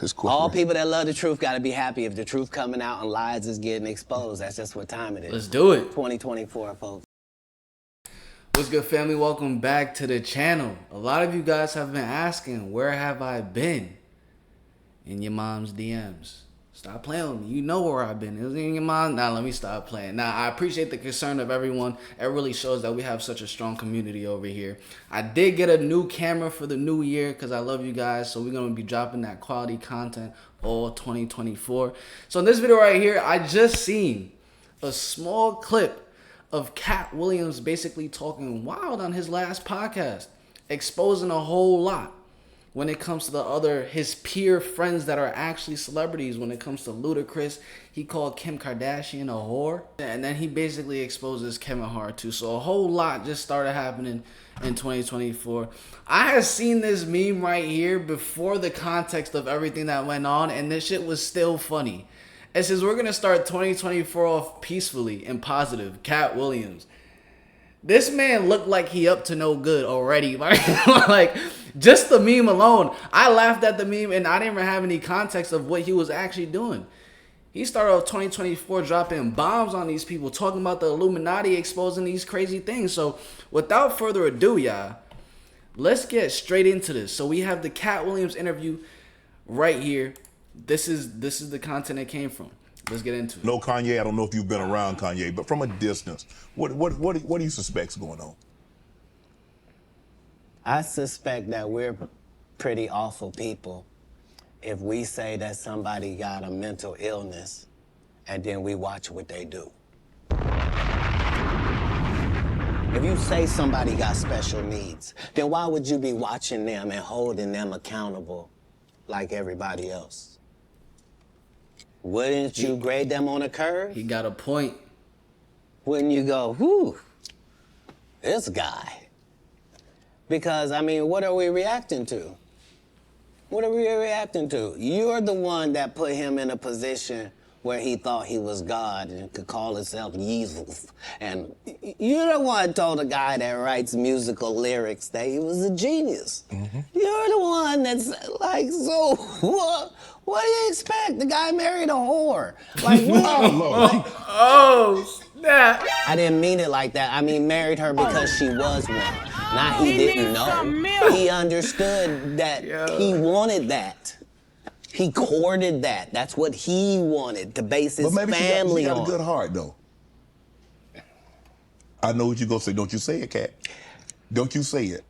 His course. All people that love the truth got to be happy if the truth coming out and lies is getting exposed. That's just what time it is. Let's do it. 2024, folks. What's good, family? Welcome back to the channel. A lot of you guys have been asking, where have I been? In your mom's DMs. Stop playing with me. You know where I've been. It was in your mom. Nah, let me stop playing. Nah, I appreciate the concern of everyone. It really shows that we have such a strong community over here. I did get a new camera for the new year because I love you guys. So we're going to be dropping that quality content all 2024. So in this video right here, I just seen a small clip of Katt Williams basically talking wild on his last podcast, exposing a whole lot when it comes to his peer friends that are actually celebrities. When it comes to Ludacris, he called Kim Kardashian a whore. And then he basically exposes Kevin Hart too. So a whole lot just started happening in 2024. I had seen this meme right here before the context of everything that went on, and this shit was still funny. It says, we're going to start 2024 off peacefully and positive. Katt Williams. This man looked like he up to no good already. Like, just the meme alone. I laughed at the meme and I didn't even have any context of what he was actually doing. He started off 2024 dropping bombs on these people, talking about the Illuminati, exposing these crazy things. So without further ado, y'all, let's get straight into this. So we have the Katt Williams interview right here. This is the content it came from. Let's get into it. No, Kanye, I don't know if you've been around Kanye, but from a distance, what do you suspect's going on? I suspect that we're pretty awful people if we say that somebody got a mental illness and then we watch what they do. If you say somebody got special needs, then why would you be watching them and holding them accountable like everybody else? Wouldn't you grade them on a curve? He got a point. Wouldn't you go, whew, this guy? Because, I mean, what are we reacting to? What are we reacting to? You're the one that put him in a position where he thought he was God and could call himself Jesus. And you're the one told a guy that writes musical lyrics that he was a genius. Mm-hmm. You're the one that's like, so what do you expect? The guy married a whore. Like, oh, snap. I didn't mean it like that. I mean, married her because she was one. Not he didn't know. He understood that he wanted that. He courted that. That's what he wanted, to base his family on. But maybe she got a good heart, though. I know what you're going to say. Don't you say it, Katt. Don't you say it.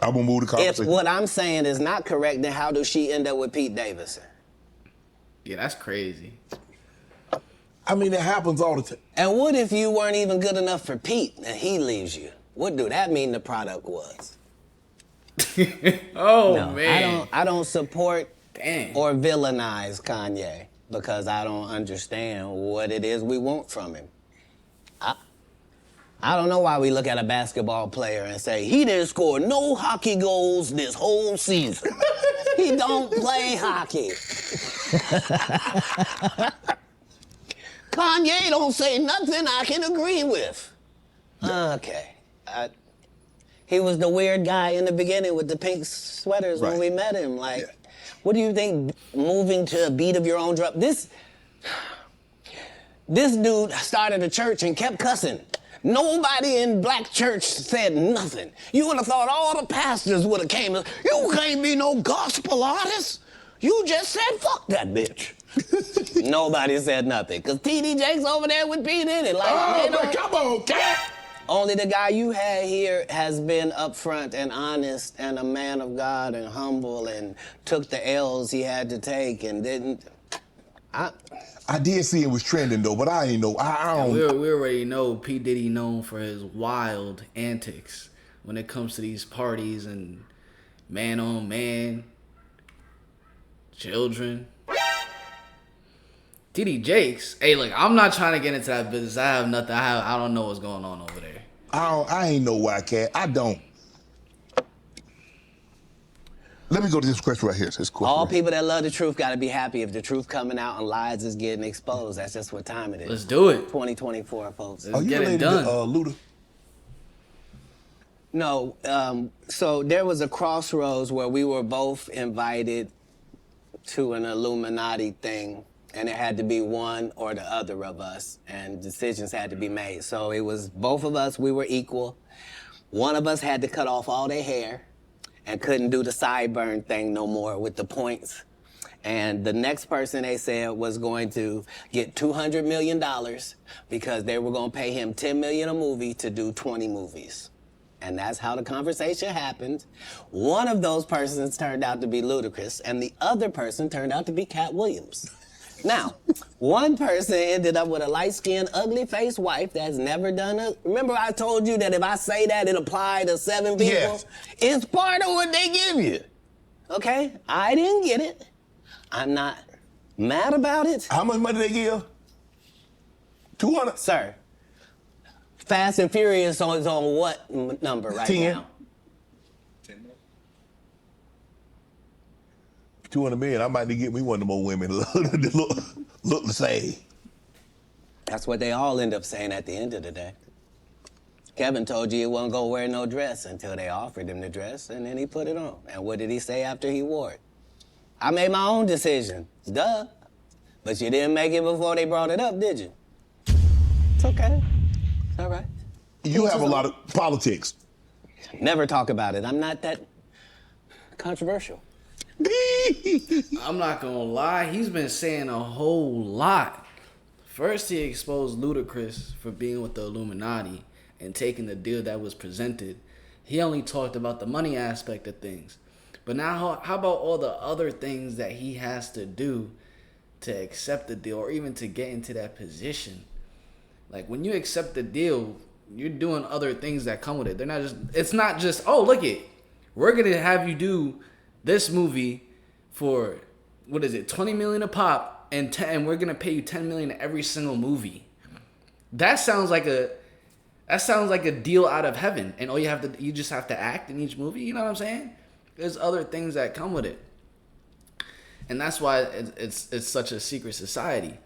I'm going to move the conversation. If what I'm saying is not correct, then how does she end up with Pete Davidson? Yeah, that's crazy. I mean, it happens all the time. And what if you weren't even good enough for Pete and he leaves you? What do that mean the product was? Oh, no, man. I don't support Dang. or villainize Kanye because I don't understand what it is we want from him. I don't know why we look at a basketball player and say, he didn't score no hockey goals this whole season. He don't play hockey. Kanye don't say nothing I can agree with. Okay. He was the weird guy in the beginning with the pink sweaters when we met him. Like, what do you think moving to a beat of your own drum? This dude started a church and kept cussing. Nobody in black church said nothing. You would have thought all the pastors would have came. You can't be no gospel artist. You just said, fuck that bitch. Nobody said nothing. Because T.D. Jakes over there with Pete in it. Like, come on, Katt. Only the guy you had here has been upfront and honest and a man of God and humble and took the L's he had to take and didn't. I did see it was trending though, but I ain't know. I don't. We already know P. Diddy known for his wild antics when it comes to these parties and man on man, children. T.D. Jakes, hey, look, I'm not trying to get into that business. I have nothing. I don't know what's going on over there. I ain't know why, Katt. I don't. Let me go to this question right here. This question All right people that love the truth got to be happy if the truth coming out and lies is getting exposed. That's just what time it is. Let's do it. 2024, folks. Are you get it related done. to Luda? No, so there was a crossroads where we were both invited to an Illuminati thing, and it had to be one or the other of us, and decisions had to be made. So it was both of us, we were equal. One of us had to cut off all their hair and couldn't do the sideburn thing no more with the points. And the next person, they said, was going to get $200 million because they were going to pay him $10 million a movie to do 20 movies. And that's how the conversation happened. One of those persons turned out to be Ludacris, and the other person turned out to be Katt Williams. Now, one person ended up with a light-skinned, ugly-faced wife that's never done a... Remember I told you that if I say that, it applied to 7 people? Yes. It's part of what they give you. Okay? I didn't get it. I'm not mad about it. How much money they give? 200? Sir, Fast and Furious is on what number right 10. now? 200 million. I might need to get me one of them old women that look the same. That's what they all end up saying at the end of the day. Kevin told you he wasn't gonna wear no dress until they offered him the dress, and then he put it on. And what did he say after he wore it? I made my own decision. Duh. But you didn't make it before they brought it up, did you? It's okay. It's all right. You have a lot of politics. Never talk about it. I'm not that controversial. I'm not gonna lie, he's been saying a whole lot. First, he exposed Ludacris for being with the Illuminati and taking the deal that was presented. He only talked about the money aspect of things. But now, how about all the other things that he has to do to accept the deal or even to get into that position? Like, when you accept the deal, you're doing other things that come with it. It's not just, oh, look it, we're going to have you do this movie for, what is it, 20 million a pop, and we're going to pay you 10 million every single movie. That sounds like a deal out of heaven. And you just have to act in each movie, you know what I'm saying? There's other things that come with it. And that's why it's such a secret society.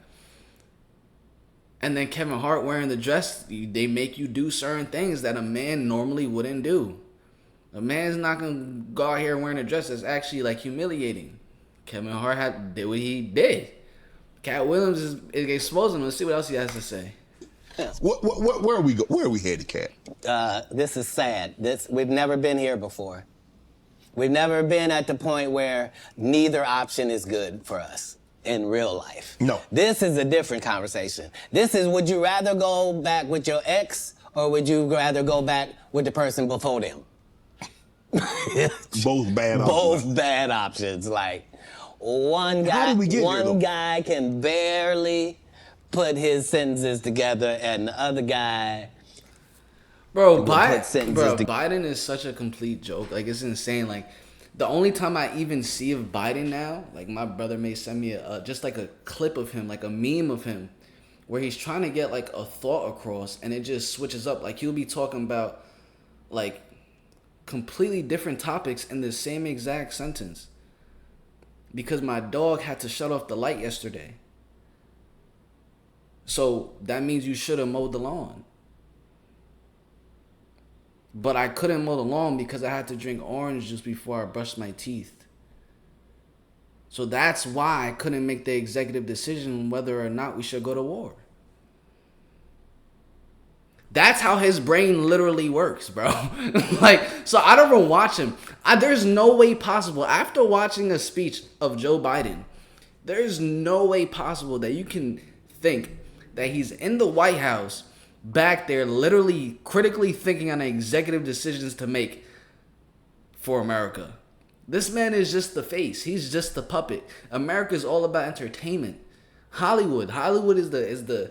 And then Kevin Hart wearing the dress, they make you do certain things that a man normally wouldn't do. A man's not going to go out here wearing a dress that's actually like humiliating. Kevin Hart did what he did. Katt Williams is exposing him. Let's see what else he has to say. Where are we headed, Katt? This is sad. We've never been here before. We've never been at the point where neither option is good for us in real life. No. This is a different conversation. This is, would you rather go back with your ex or would you rather go back with the person before them? Both bad options. Both bad options. Like, one guy can barely put his sentences together and the other guy... Biden is such a complete joke. Like, it's insane. Like, the only time I even see of Biden now, like, my brother may send me just like a clip of him, like a meme of him, where he's trying to get like a thought across, and it just switches up. Like, he'll be talking about like completely different topics in the same exact sentence. Because my dog had to shut off the light yesterday. So that means you should have mowed the lawn. But I couldn't mow the lawn because I had to drink orange juice before I brushed my teeth. So that's why I couldn't make the executive decision whether or not we should go to war. That's how his brain literally works, bro. Like, so I don't even watch him. There's no way possible. After watching a speech of Joe Biden, there's no way possible that you can think that he's in the White House back there literally critically thinking on executive decisions to make for America. This man is just the face. He's just the puppet. America is all about entertainment. Hollywood is the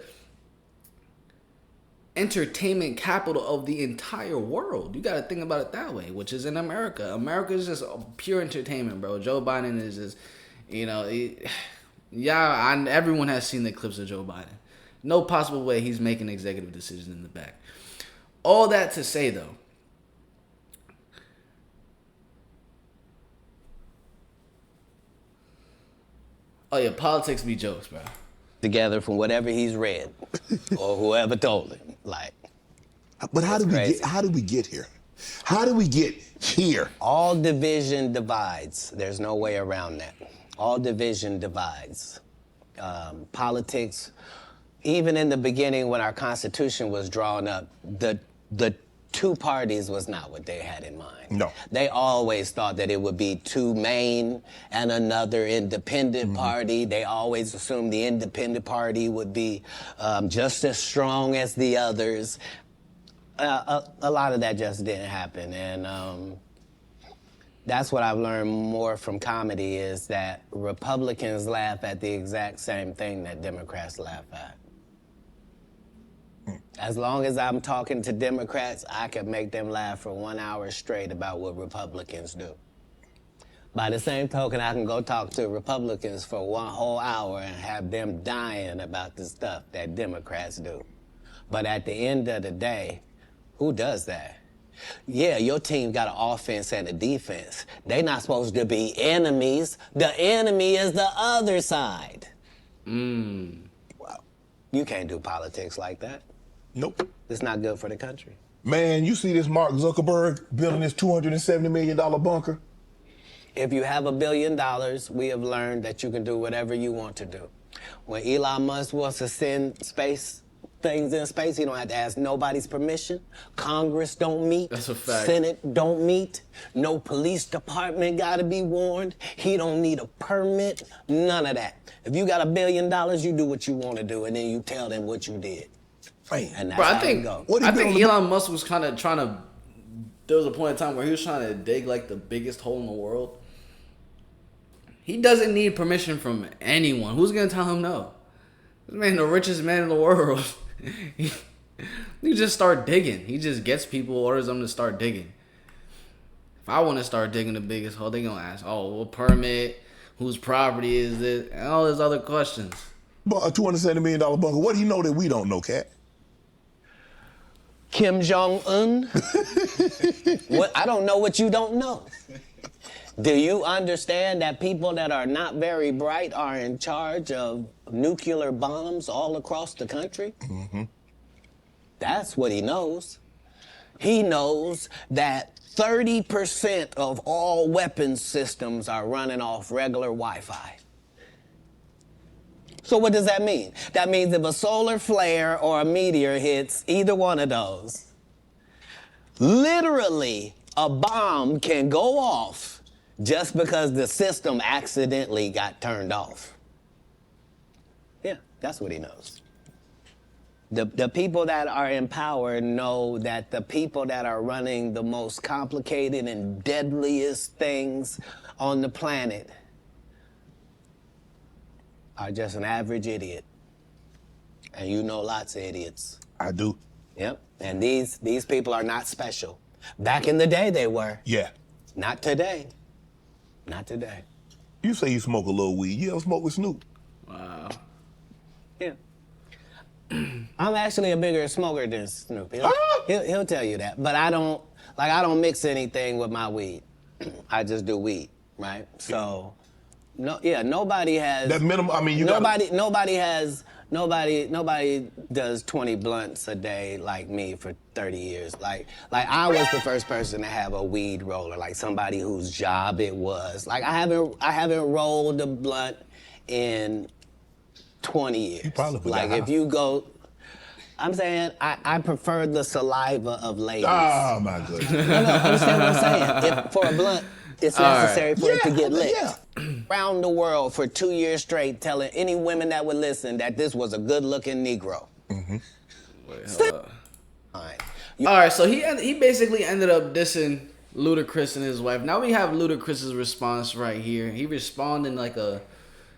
entertainment capital of the entire world. You got to think about it that way, which is in America. America is just pure entertainment, bro. Joe Biden is just, everyone has seen the clips of Joe Biden. No possible way he's making executive decisions in the back. All that to say, though, oh yeah, politics be jokes, bro. Together from whatever he's read or whoever told him. Like, but how do we get here? How do we get here? All division divides. There's no way around that. All division divides. Politics, even in the beginning when our Constitution was drawn up, the two parties was not what they had in mind. No. They always thought that it would be two main and another independent party. They always assumed the independent party would be just as strong as the others. A lot of that just didn't happen. And that's what I've learned more from comedy is that Republicans laugh at the exact same thing that Democrats laugh at. As long as I'm talking to Democrats, I can make them laugh for 1 hour straight about what Republicans do. By the same token, I can go talk to Republicans for 1 whole hour and have them dying about the stuff that Democrats do. But at the end of the day, who does that? Yeah, your team got an offense and a defense. They're not supposed to be enemies. The enemy is the other side. Wow. You can't do politics like that. Nope. It's not good for the country. Man, you see this Mark Zuckerberg building this $270 million bunker? If you have $1 billion, we have learned that you can do whatever you want to do. When Elon Musk wants to send things in space, he don't have to ask nobody's permission. Congress don't meet. That's a fact. Senate don't meet. No police department got to be warned. He don't need a permit. None of that. If you got $1 billion, you do what you want to do, and then you tell them what you did. Man. And that's Bro, how I think it go. Elon Musk was kind of trying to. There was a point in time where he was trying to dig like the biggest hole in the world. He doesn't need permission from anyone. Who's gonna tell him no? This man, the richest man in the world. he just start digging. He just gets people, orders them to start digging. If I want to start digging the biggest hole, they gonna ask, "Oh, what permit? Whose property is it?" And all those other questions. But a $270 million bunker. What do you know that we don't know, Katt? Kim Jong-un? What? I don't know what you don't know. Do you understand that people that are not very bright are in charge of nuclear bombs all across the country? Mm-hmm. That's what he knows. He knows that 30% of all weapons systems are running off regular Wi-Fi. So what does that mean? That means if a solar flare or a meteor hits either one of those, literally a bomb can go off just because the system accidentally got turned off. Yeah, that's what he knows. The people that are in power know that the people that are running the most complicated and deadliest things on the planet are just an average idiot. And you know lots of idiots. I do. Yep. And these people are not special. Back in the day they were. Yeah. Not today. Not today. You say you smoke a little weed. You ever smoke with Snoop? Wow. Yeah. I'm actually a bigger smoker than Snoop. He'll tell you that. But I don't mix anything with my weed. I just do weed, right? So nobody has That minimum, I mean, nobody does 20 blunts a day like me for 30 years. Like I was the first person to have a weed roller, like somebody whose job it was. Like I haven't rolled a blunt in 20 years. You probably like if you go, I'm saying I prefer the saliva of ladies. Oh my goodness. No, understand what I'm saying? For a blunt, it's necessary for it to get lit. Yeah. Around the world for 2 years straight, telling any women that would listen that this was a good-looking Negro. Mm-hmm. Wait, hold up. Fine. All right, so he basically ended up dissing Ludacris and his wife. Now we have Ludacris's response right here. He responded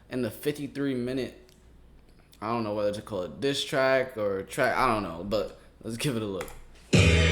in the 53-minute. I don't know whether to call it diss track or track. I don't know, but let's give it a look.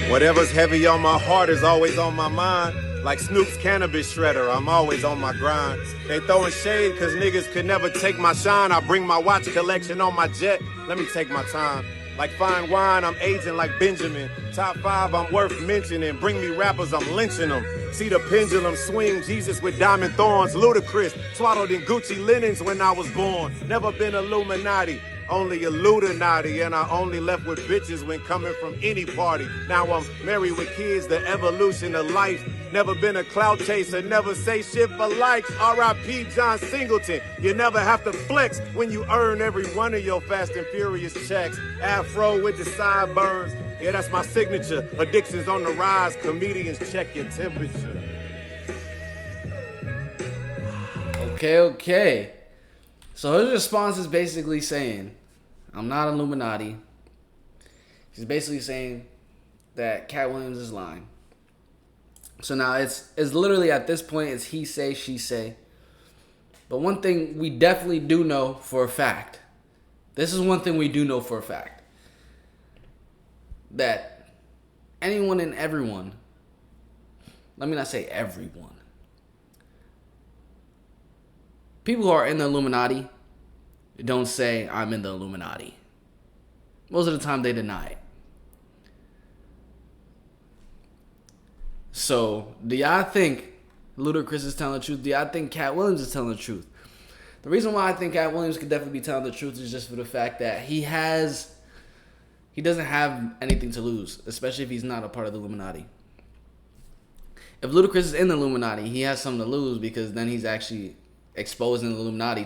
Whatever's heavy on my heart is always on my mind. Like Snoop's cannabis shredder, I'm always on my grind. They throwing shade cause niggas could never take my shine. I bring my watch collection on my jet, let me take my time. Like fine wine, I'm aging like Benjamin. Top 5, I'm worth mentioning. Bring me rappers, I'm lynching them. See the pendulum swing, Jesus with diamond thorns. Ludacris, swaddled in Gucci linens when I was born. Never been Illuminati. only Illuminati, and I only left with bitches when coming from any party. Now I'm married with kids, the evolution of life. Never been a clout chaser, never say shit for likes. R.I.P. John Singleton. You never have to flex when you earn every one of your Fast and Furious checks. Afro with the sideburns. Yeah, that's my signature. Addictions on the rise. Comedians check your temperature. Okay. So his response is basically saying, I'm not Illuminati. He's basically saying that Katt Williams is lying. So now it's literally at this point, it's he say, she say. But one thing we definitely do know for a fact. This is one thing we do know for a fact. That anyone and everyone, let me not say everyone, people who are in the Illuminati don't say, I'm in the Illuminati. Most of the time they deny it. So, do y'all think Ludacris is telling the truth? Do y'all think Katt Williams is telling the truth? The reason why I think Katt Williams could definitely be telling the truth is just for the fact that he doesn't have anything to lose, especially if he's not a part of the Illuminati. If Ludacris is in the Illuminati, he has something to lose because then he's actually exposing the Illuminati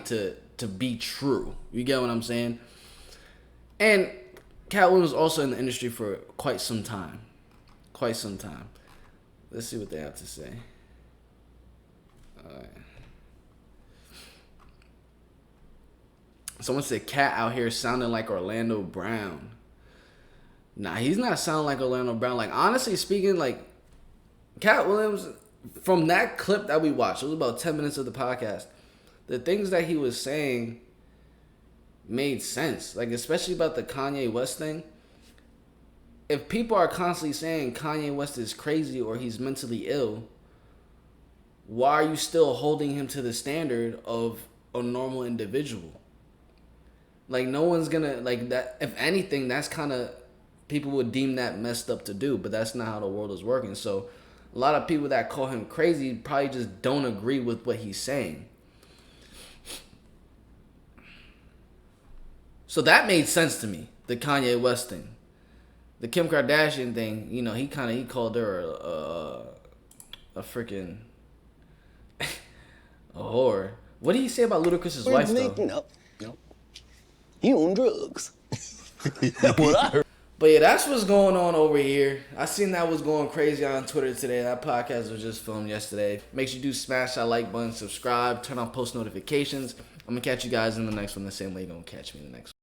to be true. You get what I'm saying? And Katt Williams was also in the industry for quite some time. Let's see what they have to say. All right. Someone said Katt out here sounding like Orlando Brown. Nah, he's not sounding like Orlando Brown. Like, honestly speaking, like, Katt Williams, from that clip that we watched, it was about 10 minutes of the podcast, the things that he was saying made sense. Like, especially about the Kanye West thing. If people are constantly saying Kanye West is crazy or he's mentally ill, why are you still holding him to the standard of a normal individual? Like, no one's gonna, like, that. If anything, that's kind of, people would deem that messed up to do, but that's not how the world is working. So a lot of people that call him crazy probably just don't agree with what he's saying. So that made sense to me, the Kanye West thing. The Kim Kardashian thing, you know, he called her a freaking a whore. What did he say about Ludacris's wife, though? No. He on drugs. That's what I heard. But yeah, that's what's going on over here. I seen that was going crazy on Twitter today. That podcast was just filmed yesterday. Make sure you do smash that like button, subscribe, turn on post notifications. I'm going to catch you guys in the next one the same way you're going to catch me in the next one.